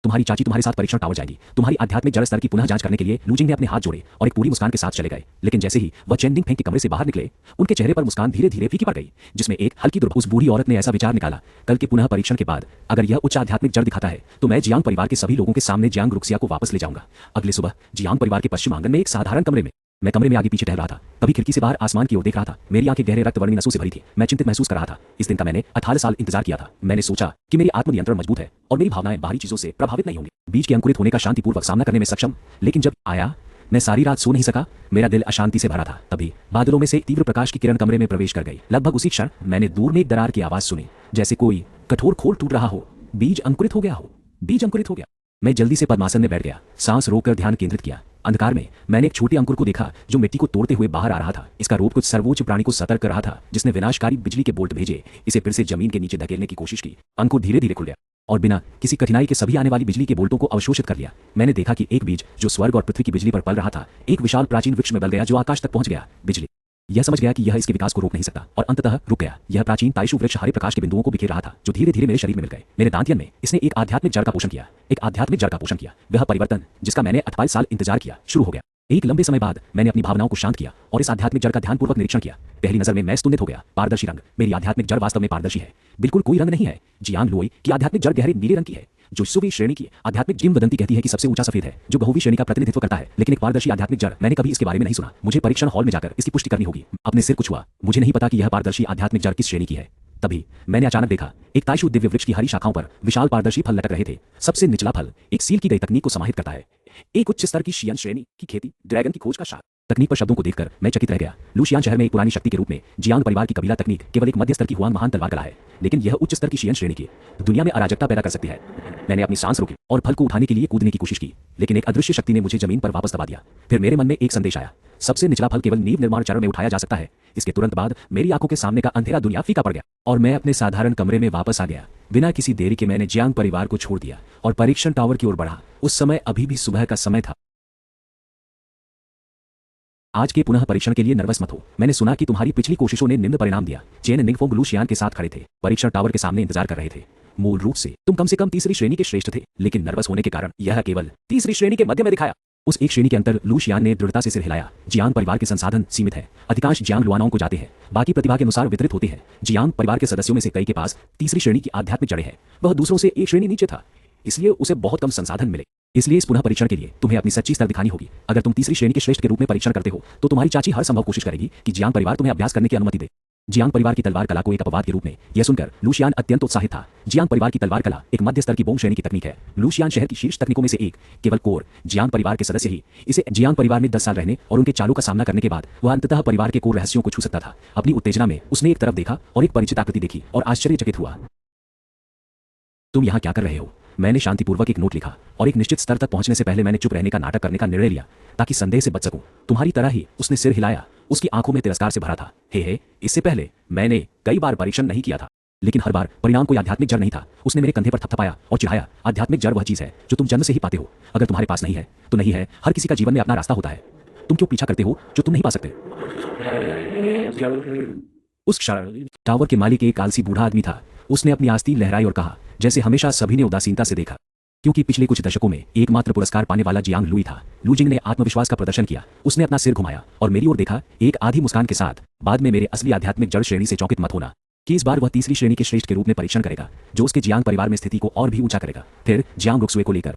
तुम्हारी चाची तुम्हारे साथ परीक्षण टावर जाएगी। तुम्हारी आध्यात्मिक जड़ स्तर की पुनः जांच करने के लिए लूजिंग ने अपने हाथ जोड़े और एक पूरी मुस्कान के साथ चले गए। लेकिन जैसे ही वह चेन निंगफेंग के कमरे से बाहर निकले, उनके चेहरे पर मुस्कान धीरे धीरे फीकी पड़ गई, जिसमें एक हल्की दुर्भावना। उस बूढ़ी औरत ने ऐसा विचार निकाला, कल के पुनः परीक्षण के बाद अगर यह उच्च आध्यात्मिक जड़ दिखाता है तो मैं जियांग परिवार के सभी लोगों के सामने जियांग रुक्सिया को वापस ले जाऊंगा। अगले सुबह जियांग परिवार के पश्चिम आंगन में एक साधारण कमरे में मैं कमरे में आगे पीछे टहल रहा था। तभी खिड़की से बाहर आसमान की ओर देख रहा था। मेरी आंखें गहरे रक्तवर्णी नसों से भरी थी। मैं चिंतित महसूस कर रहा था। इस दिन का मैंने 18 साल इंतजार किया था। मैंने सोचा कि मेरी आत्मनियंत्रण मजबूत है और मेरी भावनाएं बाहरी चीजों से प्रभावित नहीं होंगी। बीज के अंकुरित होने का शांतिपूर्वक सामना करने में सक्षम। लेकिन जब आया, मैं सारी रात सो नहीं सका। मेरा दिल अशांति से भरा था। तभी बादलों में से तीव्र प्रकाश की किरण कमरे में प्रवेश कर गई। लगभग उसी क्षण मैंने दूर में एक दरार की आवाज सुनी, जैसे कोई कठोर खोल टूट रहा हो। बीज अंकुरित हो गया हो। बीज अंकुरित हो गया। मैं जल्दी से पद्मासन में बैठ गया, सांस रोककर ध्यान केंद्रित किया। अंधकार में मैंने एक छोटे अंकुर को देखा जो मिट्टी को तोड़ते हुए बाहर आ रहा था। इसका रूप कुछ सर्वोच्च प्राणी को सतर्क कर रहा था, जिसने विनाशकारी बिजली के बोल्ट भेजे, इसे फिर से जमीन के नीचे धकेलने की कोशिश की। अंकुर धीरे धीरे खुल गया और बिना किसी कठिनाई के सभी आने वाली बिजली के बोल्टों को अवशोषित कर लिया। मैंने देखा कि एक बीज जो स्वर्ग और पृथ्वी की बिजली पर पल रहा था, एक विशाल प्राचीन वृक्ष में बदल गया जो आकाश तक पहुंच गया। बिजली यह समझ गया कि यह इसके विकास को रोक नहीं सकता और अंततः रुक गया। यह प्राचीन ताइशु वृक्ष हरे प्रकाश के बिंदुओं को बिखेर रहा था जो धीरे धीरे मेरे शरीर में मिल गए। मेरे दांतियन में इसने एक आध्यात्मिक जड़ का पोषण किया। एक आध्यात्मिक जड़ का पोषण किया। वह परिवर्तन जिसका मैंने 28 साल इंतजार किया शुरू हो गया। एक लंबे समय बाद मैंने अपनी भावनाओं को शांत किया और इस आध्यात्मिक जड़ का ध्यानपूर्वक निरीक्षण किया। पहली नजर में मैं स्तुन्नित हो गया। पारदर्शी रंग। मेरी आध्यात्मिक जड़ वास्तव में पारदर्शी है। बिल्कुल कोई रंग नहीं है। जियांग लुओई की आध्यात्मिक जड़ गहरे नीले रंग की है। जो सुवी श्रेणी की आध्यात्मिक किंवदंती कहती है कि सबसे ऊंचा सफेद है, जो बहुवी श्रेणी का प्रतिनिधित्व करता है। लेकिन एक पारदर्शी आध्यात्मिक जड़, मैंने कभी इसके बारे में नहीं सुना। मुझे परीक्षण हॉल में जाकर इसकी पुष्टि करनी होगी। अपने सिर कुछ हुआ। मुझे नहीं पता कि यह पारदर्शी आध्यात्मिक जड़ किस श्रेणी की है। तभी मैंने अचानक देखा, एक ताइशु दिव्य वृक्ष की हरी शाखाओं पर विशाल पारदर्शी फल लटक रहे थे। सबसे निचला फल एक सील की गई तकनीक को समाहित करता है। एक उच्च स्तर की शियन श्रेणी की खेती, ड्रैगन की खोज का शाख। तकनीक पर शब्दों को देखकर मैं चकित रह गया। लूशियान शहर में एक पुरानी शक्ति के रूप में जियांग परिवार की कबीला तकनीक केवल एक मध्य स्तर की हुआंग महान तलवार कला है, लेकिन यह उच्च स्तर की शियन श्रेणी की दुनिया में अराजकता पैदा कर सकती है। मैंने अपनी सांस रोकी और फल को उठाने के लिए कूदने की कोशिश की, लेकिन एक अदृश्य शक्ति ने मुझे जमीन पर वापस दबा दिया। फिर मेरे मन में एक संदेश आया, सबसे निचला फल केवल नींव निर्माण चरण में उठाया जा सकता है। इसके तुरंत बाद मेरी आंखों के सामने का अंधेरा दुनिया फीका पड़ गया और मैं अपने साधारण कमरे में वापस आ गया। बिना किसी देरी के मैंने जियांग परिवार को छोड़ दिया और परीक्षण टावर की ओर बढ़ा। उस समय अभी भी सुबह का समय था। आज के पुनः परीक्षण के लिए नर्वस मत हो। मैंने सुना कि तुम्हारी पिछली कोशिशों ने निम्न परिणाम दिया। चेन निंगफोंग लूशियान के साथ खड़े थे, परीक्षण टावर के सामने इंतजार कर रहे थे। मूल रूप से तुम कम से कम तीसरी श्रेणी के श्रेष्ठ थे, लेकिन नर्वस होने के कारण यह केवल तीसरी श्रेणी के मध्य में दिखाया। उस एक श्रेणी के अंतर लूशियान ने दृढ़ता से सिर हिलाया। जियांग परिवार के संसाधन सीमित है। अधिकांश जियांग लुआनाओं को जाते हैं, बाकी प्रतिभा के अनुसार वितरित होते हैं। जियांग परिवार के सदस्यों में से कई के पास तीसरी श्रेणी की आध्यात्मिक जड़ें हैं। वह दूसरों से एक श्रेणी नीचे था, इसलिए उसे बहुत कम संसाधन मिले। इसलिए इस पुनः परीक्षण के लिए तुम्हें अपनी सच्ची स्तर दिखानी होगी। अगर तुम तीसरी श्रेणी के श्रेष्ठ के रूप में परीक्षण करते हो तो तुम्हारी चाची हर संभव कोशिश करेगी कि जियांग परिवार तुम्हें अभ्यास करने की अनुमति दे। जियांग परिवार की तलवार कला को एक अपवाद के रूप में यह सुनकर लूशियान अत्यंत उत्साहित था। जियांग परिवार की तलवार कला एक मध्य स्तर की बोंग श्रेणी की तकनीक है। लूशियान शहर की शीर्ष तकनीकों में से एक। केवल कोर जियांग परिवार के सदस्य ही इसे जियांग परिवार में 10 साल रहने और उनके चालों का सामना करने के बाद वह अंततः परिवार के कोर रहस्यों को छू सकता था। अपनी उत्तेजना में उसने एक तरफ देखा और एक परिचित आकृति देखी और आश्चर्यचकित हुआ। तुम यहाँ क्या कर रहे हो? मैंने शांतिपूर्वक एक नोट लिखा और एक निश्चित स्तर तक पहुंचने से पहले मैंने चुप रहने का नाटक करने का निर्णय लिया ताकि संदेह से बच सकूं। तुम्हारी तरह ही उसने सिर हिलाया। उसकी आंखों में तिरस्कार से भरा था। हे, इससे पहले मैंने कई बार परीक्षण नहीं किया था, लेकिन हर बार परिणाम कोई आध्यात्मिक जड़ नहीं था। उसने मेरे कंधे पर थपथपाया और चिढ़ाया, आध्यात्मिक जड़ वह चीज है जो तुम जन्म से ही पाते हो। अगर तुम्हारे पास नहीं है तो नहीं है। हर किसी का जीवन में अपना रास्ता होता है। तुम क्यों पीछा करते हो जो तुम नहीं पा सकते? उस क्षण टावर के मालिक एक आलसी बूढ़ा आदमी था। उसने अपनी आस्तीन लहराई और कहा, जैसे हमेशा सभी ने उदासीनता से देखा, क्योंकि पिछले कुछ दशकों में एकमात्र पुरस्कार पाने वाला जियांग लुई था। लूजिंग ने आत्मविश्वास का प्रदर्शन किया। उसने अपना सिर घुमाया और मेरी ओर देखा, एक आधी मुस्कान के साथ। बाद में मेरे असली आध्यात्मिक जड़ श्रेणी से चौंकित मत होना कि इस बार वह तीसरी श्रेणी के श्रेष्ठ के रूप में परीक्षण करेगा, जो उसके जियांग परिवार में स्थिति को और भी ऊंचा करेगा। फिर जियांग रुक्सुए को लेकर